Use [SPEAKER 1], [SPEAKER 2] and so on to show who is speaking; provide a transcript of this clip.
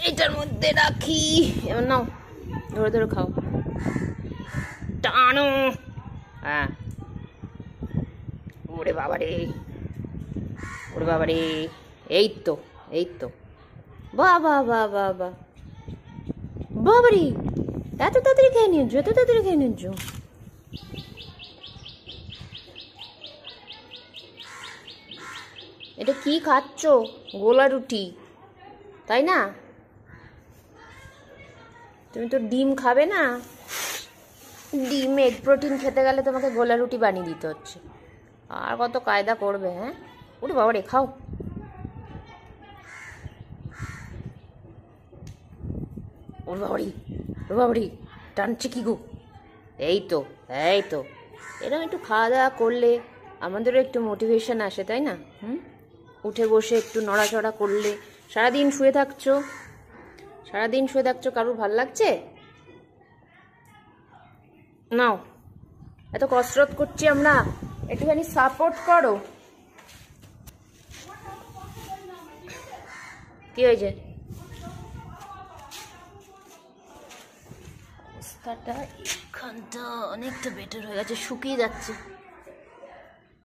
[SPEAKER 1] এটার মধ্যে রাখি, এবার নাও ধরে ধরে খাও, টানো। হ্যাঁ, ওরে বাবারে, ওরে বাবারে, এই তো, এই তো, বাহ বাহ বাহ বাহ বাহ, বাবারে, এত তাড়াতাড়ি খেয়ে নিয়েছো, এত তাড়াতাড়ি খেয়ে নিয়েছো। এটা কি খাচ্ছ? গোলা রুটি, তাই না? তুমি তো ডিম খাবে না, ডিম এগ প্রোটিন খেতে গেলে তোমাকে গোলা রুটি বানিয়ে দিতে হচ্ছে। আর কত কায়দা করবে? হ্যাঁ, ওরে বাবা রে, খাও। ওরে বাবারি, ওরে বাবারি, টানছে কি গো? এই তো, এই তো, এরকম একটু খাওয়া দাওয়া করলে আমাদেরও একটু মোটিভেশন আসে, তাই না? উঠে বসে একটু নড়াচড়া করলে। সারাদিন শুয়ে থাকছো, সারাদিন শুয়ে থাকছো, কারুর ভাল লাগছে? নাও, এত কসরত করছি আমরা, একটুখানি সাপোর্ট করো। কি হয়েছে? অবস্থাটা এখানটা অনেকটা বেটার হয়ে গেছে, শুকিয়ে যাচ্ছে।